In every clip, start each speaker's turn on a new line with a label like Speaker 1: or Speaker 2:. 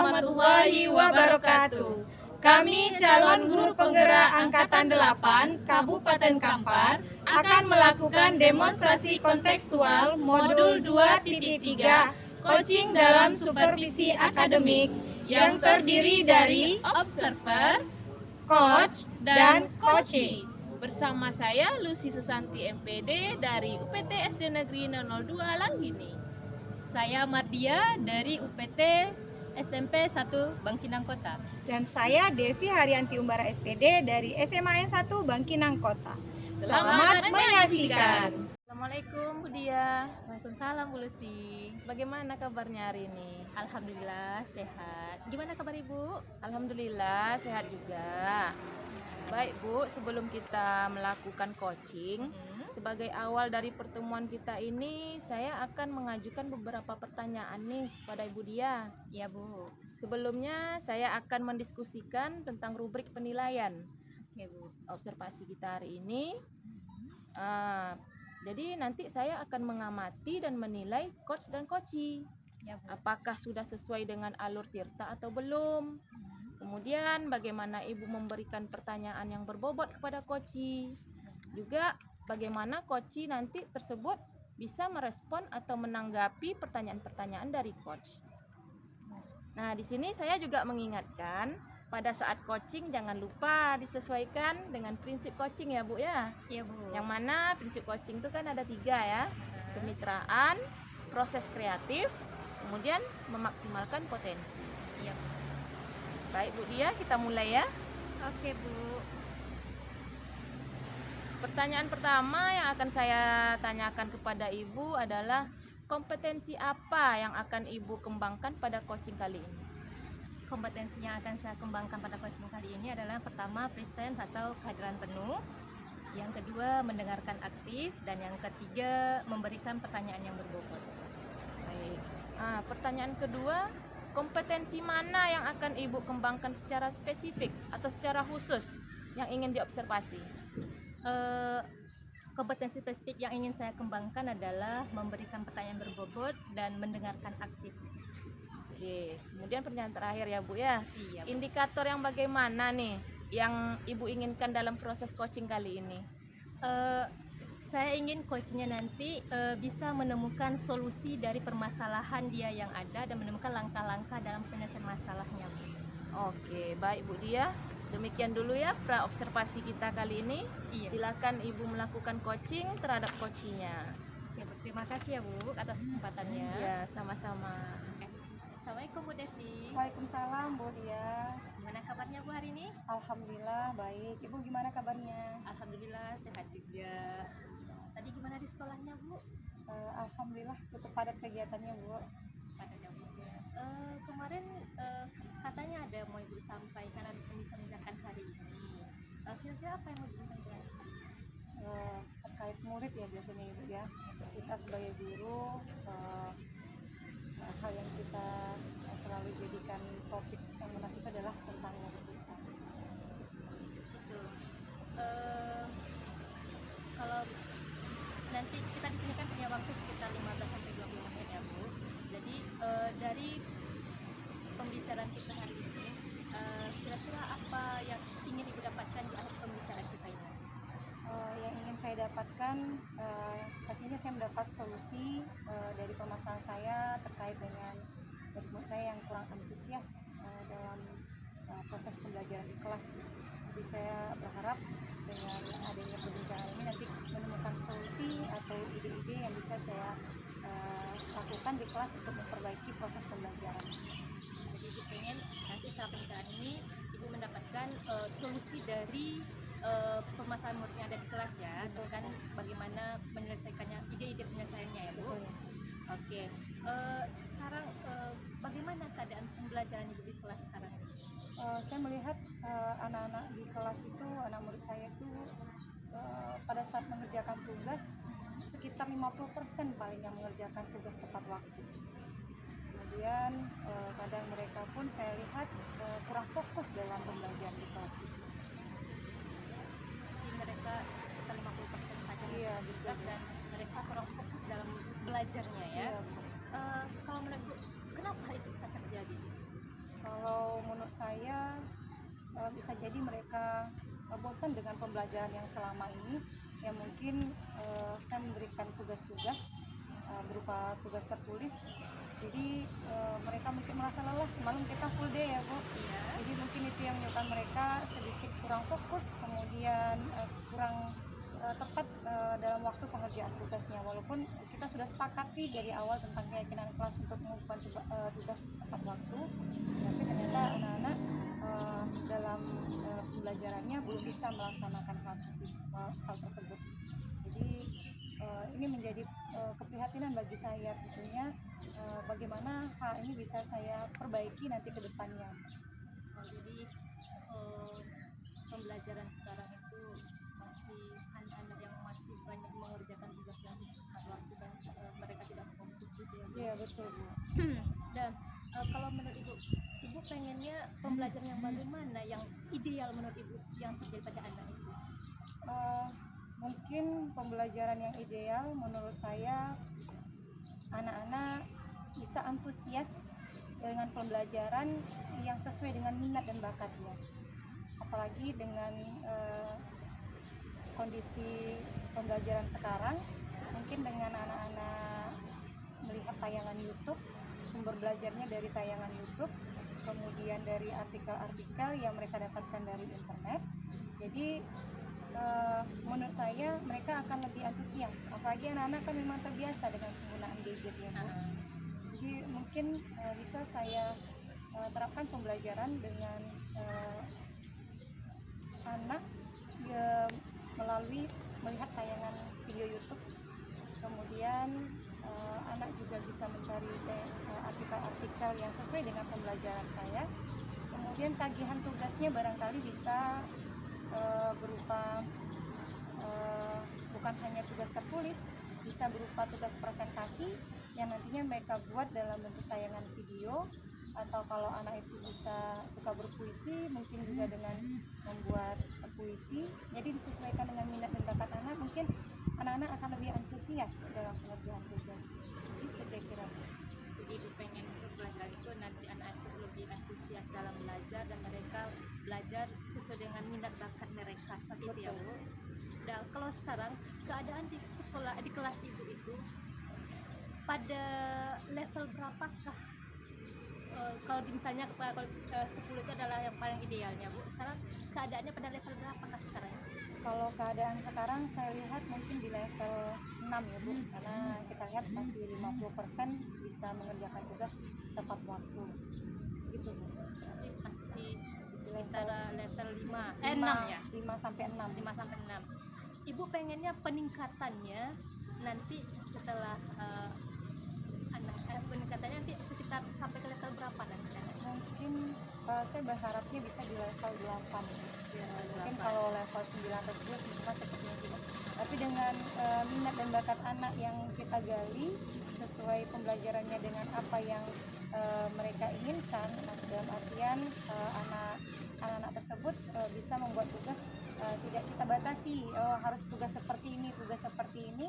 Speaker 1: warahmatullahi wabarakatuh. Kami calon guru penggerak Angkatan 8 Kabupaten Kampar akan melakukan demonstrasi kontekstual modul 2.3 coaching dalam supervisi akademik yang terdiri dari observer, coach, dan coaching.
Speaker 2: Bersama saya Lucy Susanti MPD dari UPT SD Negeri 002 Langgini.
Speaker 3: Saya Mardia dari UPT SMP 1 Bangkinang Kota.
Speaker 1: Dan saya Devi Haryanti Umbara SPD dari SMA N1 Bangkinang Kota. Selamat menyaksikan.
Speaker 2: Assalamualaikum Bu Dia.
Speaker 3: Waalaikumsalam Bu Lucy.
Speaker 2: Bagaimana kabarnya hari ini?
Speaker 3: Alhamdulillah sehat. Gimana kabar Ibu?
Speaker 2: Alhamdulillah sehat juga. Baik Bu, sebelum kita melakukan coaching, sebagai awal dari pertemuan kita ini, saya akan mengajukan beberapa pertanyaan nih pada Ibu Dia.
Speaker 3: Ya Bu.
Speaker 2: Sebelumnya saya akan mendiskusikan tentang rubrik penilaian.
Speaker 3: Oke Bu.
Speaker 2: Observasi kita hari ini. Jadi nanti saya akan mengamati dan menilai coach dan coachee.
Speaker 3: Ya Bu.
Speaker 2: Apakah sudah sesuai dengan alur tirta atau belum? Kemudian bagaimana Ibu memberikan pertanyaan yang berbobot kepada coachee. Juga bagaimana coachee nanti tersebut bisa merespon atau menanggapi pertanyaan-pertanyaan dari coach. Nah, di sini saya juga mengingatkan pada saat coaching jangan lupa disesuaikan dengan prinsip coaching ya Bu ya.
Speaker 3: Iya Bu.
Speaker 2: Yang mana prinsip coaching itu kan ada 3 ya. Kemitraan, proses kreatif, kemudian memaksimalkan potensi.
Speaker 3: Iya Bu.
Speaker 2: Baik Bu Dia, kita mulai ya.
Speaker 3: Oke Bu.
Speaker 2: Pertanyaan pertama yang akan saya tanyakan kepada Ibu adalah kompetensi apa yang akan Ibu kembangkan pada coaching kali ini?
Speaker 3: Kompetensi yang akan saya kembangkan pada coaching kali ini adalah pertama presence atau kehadiran penuh, yang kedua mendengarkan aktif, dan yang ketiga memberikan pertanyaan yang berbobot.
Speaker 2: Baik. Pertanyaan kedua, kompetensi mana yang akan Ibu kembangkan secara spesifik atau secara khusus yang ingin diobservasi?
Speaker 3: Kompetensi spesifik yang ingin saya kembangkan adalah memberikan pertanyaan berbobot dan mendengarkan aktif.
Speaker 2: Oke, kemudian pertanyaan terakhir ya Bu ya.
Speaker 3: Iya, Bu.
Speaker 2: Indikator yang bagaimana nih yang Ibu inginkan dalam proses coaching kali ini?
Speaker 3: Saya ingin coachnya nanti bisa menemukan solusi dari permasalahan dia yang ada dan menemukan langkah-langkah dalam penyelesaian masalahnya.
Speaker 2: Oke, baik Bu Dia. Demikian dulu ya pra-observasi kita kali ini.
Speaker 3: Iya.
Speaker 2: Silakan Ibu melakukan coaching terhadap coachee-nya.
Speaker 3: Ya, Bu. Terima kasih ya Bu atas kesempatannya.
Speaker 2: Ya, sama-sama.
Speaker 3: Assalamualaikum Bu Devi.
Speaker 1: Waalaikumsalam Bu Dia.
Speaker 3: Gimana kabarnya Bu hari ini?
Speaker 1: Alhamdulillah baik. Ibu gimana kabarnya?
Speaker 3: Alhamdulillah sehat juga. Tadi gimana di sekolahnya Bu?
Speaker 1: Alhamdulillah cukup padat kegiatannya Bu.
Speaker 3: Padanya Bu. Kemarin katanya ada mau Ibu sampaikan atau pembicaraan hari ini. Kira-kira apa yang mau dibincangkan?
Speaker 1: Terkait murid ya biasanya Ibu ya. Kita sebagai guru hal yang kita selalu jadikan topik yang menarik itu adalah tentang murid kita.
Speaker 3: Betul. Kalau nanti kita di sini kan punya waktu sekitar 15-20 menit ya Bu. Jadi dari pembicaraan kita hari ini, kira-kira apa yang ingin Ibu dapatkan di akhir pembicaraan kita ini?
Speaker 1: Yang ingin saya dapatkan, pastinya saya mendapat solusi dari permasalahan saya terkait dengan murid saya yang kurang antusias dalam proses pembelajaran di kelas. Jadi saya berharap dengan adanya perbincangan ini nanti menemukan solusi atau ide-ide yang bisa saya lakukan di kelas untuk memperbaiki proses pembelajaran.
Speaker 3: Jadi Ibu pengen nanti setelah pembicaraan ini Ibu mendapatkan solusi dari permasalahan murid yang ada di kelas ya. Betul kan, bagaimana menyelesaikannya, ide-ide penyelesaiannya ya Bu.
Speaker 1: Betul.
Speaker 3: Oke. Sekarang bagaimana keadaan pembelajaran Ibu di kelas sekarang?
Speaker 1: Saya melihat anak-anak di kelas itu, anak murid saya itu pada saat mengerjakan tugas sekitar 50% paling yang mengerjakan tugas tepat waktu. Kemudian kadang mereka pun saya lihat kurang fokus dalam pembelajaran di kelas itu.
Speaker 3: Jadi mereka sekitar 50% saja
Speaker 1: Iya,
Speaker 3: mengerjakan tugas dan mereka kurang fokus dalam belajarnya ya.
Speaker 1: Iya,
Speaker 3: Kalau menurut Bu, kenapa hal itu bisa terjadi?
Speaker 1: Kalau menurut saya bisa jadi mereka bosan dengan pembelajaran yang selama ini, yang mungkin saya memberikan tugas-tugas berupa tugas tertulis, jadi mereka mungkin merasa lelah. Malam kita full day ya Bu,
Speaker 3: Iya.
Speaker 1: jadi mungkin itu yang menyebabkan mereka sedikit kurang fokus, kemudian kurang tepat dalam waktu pengerjaan tugasnya. Walaupun kita sudah sepakati dari awal tentang keyakinan kelas untuk mengumpulkan tugas tepat waktu, tapi ternyata anak-anak dalam pembelajarannya belum bisa melaksanakan hal tersebut. Jadi ini menjadi keprihatinan bagi saya tentunya, bagaimana hal ini bisa saya perbaiki nanti ke depannya.
Speaker 3: Jadi eh, pembelajaran sekarang itu masih anak-anak yang masih banyak mengerjakan tugas yang tepat waktu dan mereka tidak fokus gitu ya Bu.
Speaker 1: Iya betul Bu.
Speaker 3: Dan kalau menurut ibu pengennya pembelajaran yang bagaimana yang ideal menurut ibu yang terjadi pada anak itu?
Speaker 1: Mungkin pembelajaran yang ideal menurut saya, anak-anak bisa antusias dengan pembelajaran yang sesuai dengan minat dan bakatnya. Apalagi dengan kondisi pembelajaran sekarang, mungkin dengan anak-anak melihat tayangan YouTube, sumber belajarnya dari tayangan YouTube, kemudian dari artikel-artikel yang mereka dapatkan dari internet. Jadi menurut saya mereka akan lebih antusias, apalagi anak-anak kan memang terbiasa dengan penggunaan gadget ya Bu. Jadi mungkin bisa saya terapkan pembelajaran dengan anak ya, melalui melihat tayangan video YouTube. Kemudian anak juga bisa mencari artikel-artikel yang sesuai dengan pembelajaran saya. Kemudian tagihan tugasnya barangkali bisa berupa bukan hanya tugas tertulis, bisa berupa tugas presentasi yang nantinya mereka buat dalam bentuk tayangan video, atau kalau anak itu bisa suka berpuisi, mungkin juga dengan membuat puisi. Jadi disesuaikan dengan minat dan bakat anak, mungkin anak-anak akan lebih antusias dalam pengerjaan tugas. Itu kira-kira.
Speaker 3: Jadi ibu pengen itu pelajaran itu nanti anak itu lebih antusias dalam belajar dan mereka belajar sesuai dengan minat bakat mereka seperti itu ya Bu. Dan kalau sekarang keadaan di sekolah di kelas ibu itu pada level berapakah? Kalau misalnya kalau 10 itu adalah yang paling idealnya Bu. Sekarang keadaannya pada level berapakah sekarang?
Speaker 1: Kalau keadaan sekarang saya lihat mungkin di level 6 ya Bu, karena kita lihat masih 50% bisa mengerjakan tugas tepat waktu. Gitu Bu.
Speaker 3: Jadi masih
Speaker 1: Di
Speaker 3: sekitar level 5,
Speaker 1: 5
Speaker 3: 6 ya?
Speaker 1: 5 sampai 6.
Speaker 3: 5 sampai 6. Ibu pengennya peningkatannya nanti setelah peningkatannya nanti sekitar sampai ke level berapa nanti?
Speaker 1: Mungkin saya berharapnya bisa di level 8.
Speaker 3: Ya,
Speaker 1: Mungkin kalau level 9 atau 10 cuma seperti itu. Tapi dengan minat dan bakat anak yang kita gali sesuai pembelajarannya dengan apa yang mereka inginkan, maksud dalam artian anak-anak tersebut bisa membuat tugas, tidak kita batasi harus tugas seperti ini.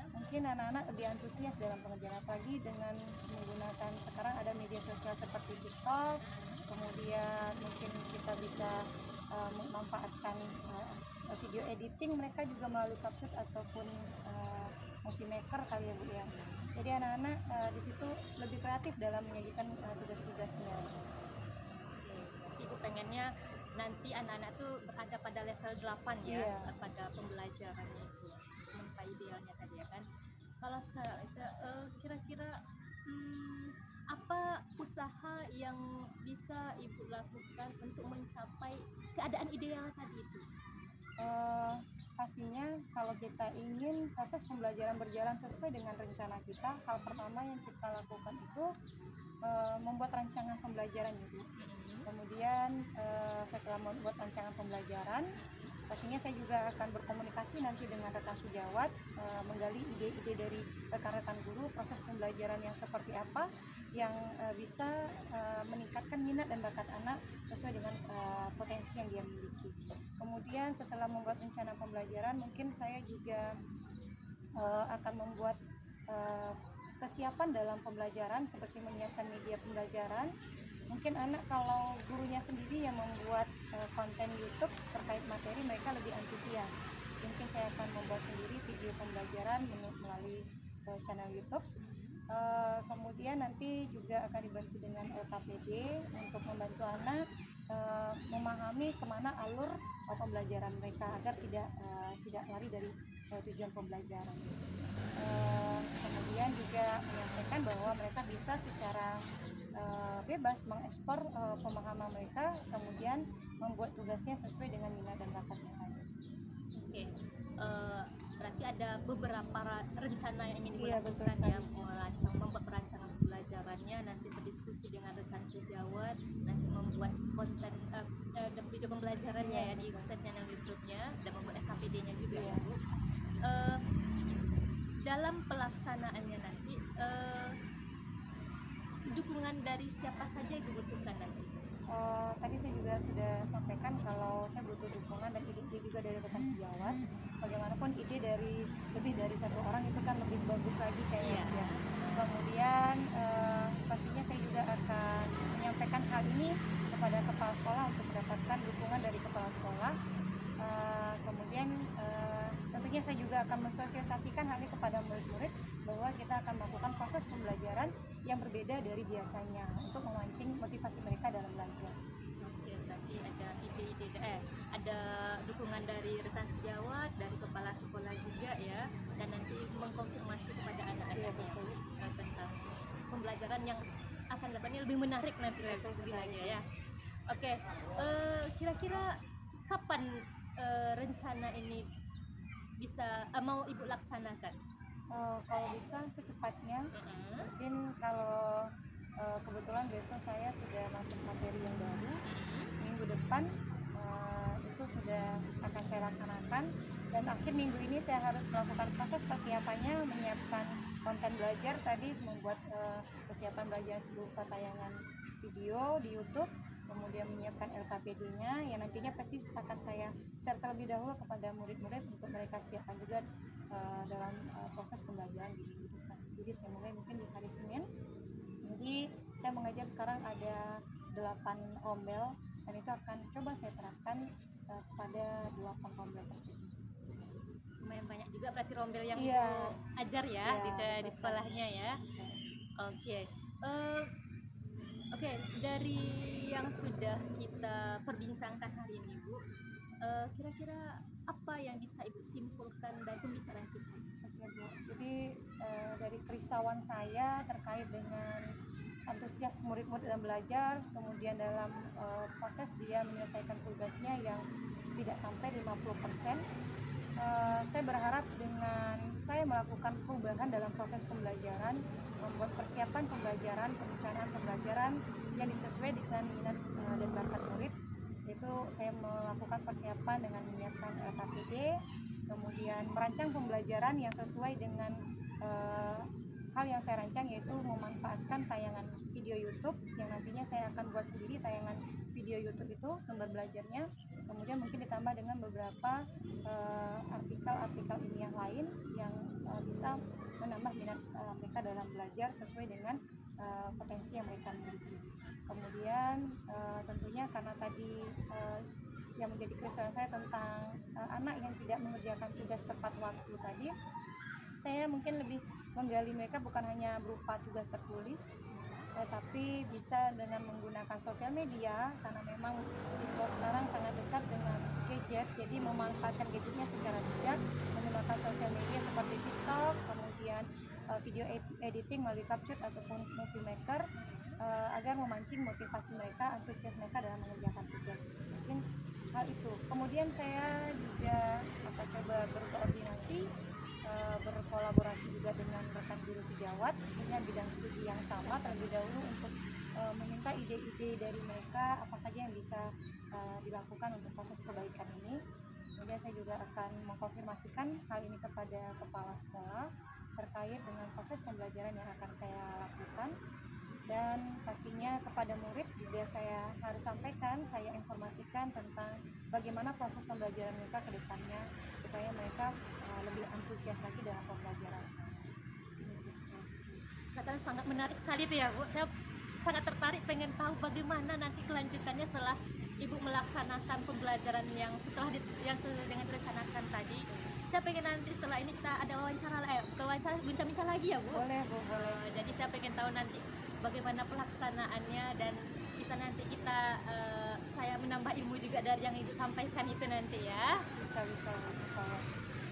Speaker 1: Mungkin anak-anak lebih antusias dalam pengerjaan, apalagi dengan menggunakan sekarang ada media sosial seperti TikTok. Kemudian mungkin kita bisa memanfaatkan video editing mereka juga melalui CapCut ataupun movie maker kali ya Bu ya. Jadi anak-anak di situ lebih kreatif dalam menyajikan tugas-tugasnya.
Speaker 3: Ibu pengennya nanti anak-anak tuh berada pada level 8 ya,
Speaker 1: Iya.
Speaker 3: pada pembelajarannya itu. Menurut idealnya tadi ya kan. Kalau sekarang kira-kira apa usaha yang bisa ibu lakukan untuk mencapai keadaan ideal tadi itu?
Speaker 1: Pastinya kalau kita ingin proses pembelajaran berjalan sesuai dengan rencana kita, hal pertama yang kita lakukan itu membuat rancangan pembelajaran itu. Kemudian setelah membuat rancangan pembelajaran, pastinya saya juga akan berkomunikasi nanti dengan rekan sejawat, menggali ide-ide dari rekan-rekan guru, proses pembelajaran yang seperti apa yang bisa meningkatkan minat dan bakat anak sesuai dengan potensi yang dia miliki. Kemudian setelah membuat rencana pembelajaran, mungkin saya juga akan membuat kesiapan dalam pembelajaran seperti menyiapkan media pembelajaran, mungkin anak kalau gurunya sendiri yang membuat konten YouTube terkait materi, mereka lebih antusias. Mungkin saya akan membuat sendiri video pembelajaran melalui channel YouTube. Kemudian nanti juga akan dibantu dengan LKPD untuk membantu anak memahami kemana alur pembelajaran mereka agar tidak lari dari tujuan pembelajaran. Kemudian juga menyampaikan bahwa mereka bisa secara bebas mengekspor pemahaman mereka, kemudian membuat tugasnya sesuai dengan minat dan bakatnya tadi.
Speaker 3: Oke. Berarti ada beberapa rencana yang ingin
Speaker 1: Iya, betul
Speaker 3: dilakukan ya,
Speaker 1: sekali.
Speaker 3: membuat perancangan pembelajarannya, nanti berdiskusi dengan rekan sejawat, nanti membuat konten video pembelajarannya ya di channel YouTube-nya dan membuat FKPD-nya juga ya Bu. Dalam pelaksanaannya nanti dukungan dari siapa saja yang dibutuhkan nanti?
Speaker 1: Tadi saya juga sudah sampaikan kalau saya butuh dukungan dan ide juga dari rekan sejawat. Bagaimanapun ide dari lebih dari satu orang itu kan lebih bagus lagi kayaknya.
Speaker 3: Iya.
Speaker 1: Kemudian pastinya saya juga akan menyampaikan hal ini kepada kepala sekolah untuk mendapatkan dukungan dari kepala sekolah. Kemudian tentunya saya juga akan mensosialisasikan hal ini kepada murid-murid bahwa kita akan melakukan proses pembelajaran yang berbeda dari biasanya untuk memancing motivasi mereka dalam belajar.
Speaker 3: Oke, berarti ada ide-ide, ada dukungan dari rekan sejawat, dari kepala sekolah juga ya, dan nanti mengkonfirmasi kepada anak-anaknya tentang pembelajaran yang akan dapatnya lebih menarik nanti lagi ya. Oke, kira-kira kapan rencana ini bisa mau Ibu laksanakan?
Speaker 1: Kalau bisa secepatnya. Mungkin kalau kebetulan besok saya sudah masuk materi yang baru, minggu depan itu sudah akan saya laksanakan, dan akhir minggu ini saya harus melakukan proses persiapannya, menyiapkan konten belajar tadi, membuat persiapan belajar berupa tayangan video di YouTube, kemudian menyiapkan LKPD-nya yang nantinya pasti akan saya share terlebih dahulu kepada murid-murid untuk mereka siapkan juga dalam proses pembelajaran di minggu depan. Jadi saya mulai mungkin di hari Senin. Jadi saya mengajar sekarang ada 8 rombel dan itu akan coba saya terapkan kepada 8 rombel tersebut.
Speaker 3: Lumayan banyak juga berarti rombel yang
Speaker 1: Iya.
Speaker 3: Ibu ajar ya, di sekolahnya ya. Oke. Oke, dari yang sudah kita perbincangkan hari ini Bu, kira-kira apa yang bisa Ibu simpulkan dari pembicaraan kita?
Speaker 1: Oke Bu, jadi dari kerisauan saya terkait dengan antusias murid-murid dalam belajar, kemudian dalam proses dia menyelesaikan tugasnya yang tidak sampai 50%, saya berharap dengan saya melakukan perubahan dalam proses pembelajaran, membuat persiapan pembelajaran, perencanaan pembelajaran yang disesuai dengan minat dan bakat murid. Itu saya melakukan persiapan dengan menyiapkan LKPD, kemudian merancang pembelajaran yang sesuai dengan hal yang saya rancang, yaitu memanfaatkan tayangan video YouTube yang nantinya saya akan buat sendiri tayangan video YouTube itu sumber belajarnya, kemudian mungkin ditambah dengan beberapa artikel-artikel ilmiah lain yang bisa menambah minat mereka dalam belajar sesuai dengan potensi yang mereka miliki. Kemudian tentunya karena tadi yang menjadi keresahan saya tentang anak yang tidak mengerjakan tugas tepat waktu tadi, saya mungkin lebih menggali mereka bukan hanya berupa tugas tertulis, tapi bisa dengan menggunakan sosial media, karena memang di sekolah sekarang sangat dekat dengan gadget, jadi memanfaatkan gadgetnya secara bijak, menggunakan sosial media seperti TikTok, kemudian video editing melalui CapCut ataupun Movie Maker, agar memancing motivasi mereka, antusias mereka dalam mengerjakan tugas. Mungkin hal itu. Kemudian saya juga akan coba berkoordinasi, berkolaborasi juga dengan rekan guru sejawat dengan bidang studi yang sama terlebih dahulu untuk meminta ide-ide dari mereka apa saja yang bisa dilakukan untuk proses perbaikan ini. Kemudian saya juga akan mengkonfirmasikan hal ini kepada kepala sekolah terkait dengan proses pembelajaran yang akan saya lakukan, dan pastinya kepada murid juga saya harus sampaikan, saya informasikan tentang bagaimana proses pembelajaran mereka ke depannya supaya mereka lebih antusias lagi dalam pembelajaran saya.
Speaker 3: Katanya sangat menarik sekali tuh ya Bu. Saya sangat tertarik pengen tahu bagaimana nanti kelanjutannya setelah Ibu melaksanakan pembelajaran yang yang sesuai dengan direncanakan tadi. Saya pengen nanti setelah ini kita ada wawancara bincang-bincang lagi ya Bu.
Speaker 1: Boleh Bu, boleh.
Speaker 3: Jadi saya pengen tahu nanti bagaimana pelaksanaannya dan bisa nanti saya menambah ilmu juga dari yang Ibu sampaikan itu nanti ya.
Speaker 1: Bisa Bu, insya Allah.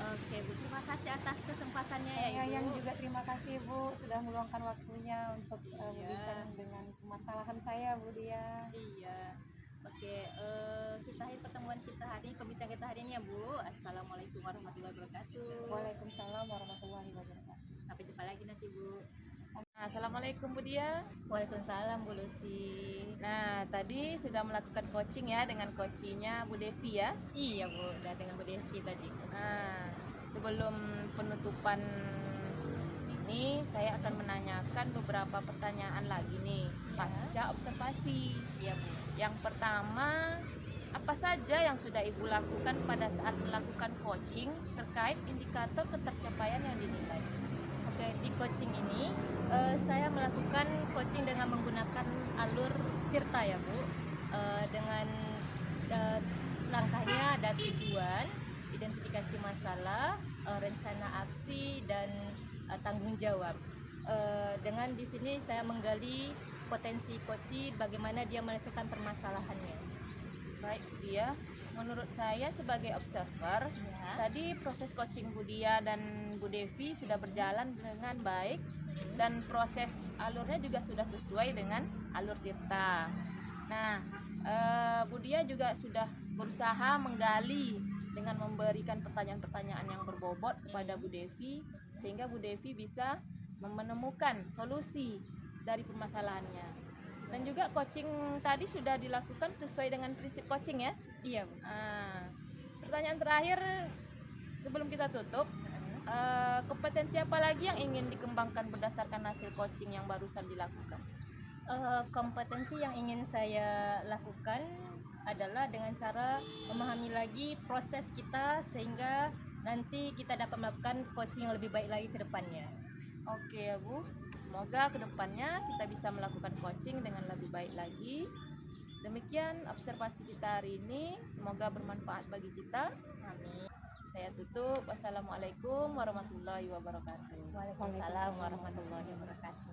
Speaker 3: Oke Bu, terima kasih atas kesempatannya ya
Speaker 1: Saya
Speaker 3: Ibu.
Speaker 1: yang juga terima kasih Bu sudah meluangkan waktunya untuk
Speaker 3: Iya.
Speaker 1: berbincang dengan permasalahan saya Bu Dia.
Speaker 3: Iya. Oke, kita akhir pertemuan kita hari ini, pembicaraan kita hari ini ya Bu. Assalamualaikum warahmatullahi wabarakatuh.
Speaker 1: Waalaikumsalam warahmatullahi wabarakatuh.
Speaker 3: Sampai jumpa lagi nanti Bu.
Speaker 2: Assalamualaikum Bu Dia.
Speaker 3: Waalaikumsalam Bu Lucy.
Speaker 2: Nah, tadi sudah melakukan coaching ya dengan coachingnya Bu Devi ya.
Speaker 3: Iya Bu, udah dengan Bu Devi tadi.
Speaker 2: Nah, sebelum penutupan ini saya akan menanyakan beberapa pertanyaan lagi nih pasca observasi.
Speaker 3: Iya Bu.
Speaker 2: Yang pertama, apa saja yang sudah Ibu lakukan pada saat melakukan coaching terkait indikator ketercapaian yang dinilai?
Speaker 3: Oke, di coaching ini saya melakukan coaching dengan menggunakan alur Tirta ya Bu. Dengan langkahnya ada tujuan, identifikasi masalah, rencana aksi dan tanggung jawab. Dengan di sini saya menggali potensi coach bagaimana dia menyelesaikan permasalahannya.
Speaker 2: Baik Bu Dia, menurut saya sebagai observer,
Speaker 3: Ya.
Speaker 2: tadi proses coaching Bu Dia dan Bu Devi sudah berjalan dengan baik dan proses alurnya juga sudah sesuai dengan alur Tirta. Nah, Bu Dia juga sudah berusaha menggali dengan memberikan pertanyaan-pertanyaan yang berbobot kepada Bu Devi sehingga Bu Devi bisa menemukan solusi dari permasalahannya. Dan juga coaching tadi sudah dilakukan sesuai dengan prinsip coaching ya.
Speaker 3: Iya Bu.
Speaker 2: Pertanyaan terakhir sebelum kita tutup, kompetensi apa lagi yang ingin dikembangkan berdasarkan hasil coaching yang barusan dilakukan?
Speaker 3: Kompetensi yang ingin saya lakukan adalah dengan cara memahami lagi proses kita sehingga nanti kita dapat melakukan coaching yang lebih baik lagi ke depannya.
Speaker 2: Oke ya Bu, semoga kedepannya kita bisa melakukan coaching dengan lebih baik lagi. Demikian observasi kita hari ini, semoga bermanfaat bagi kita.
Speaker 3: Amin.
Speaker 2: Saya tutup. Wassalamualaikum warahmatullahi wabarakatuh.
Speaker 3: Waalaikumsalam warahmatullahi wabarakatuh.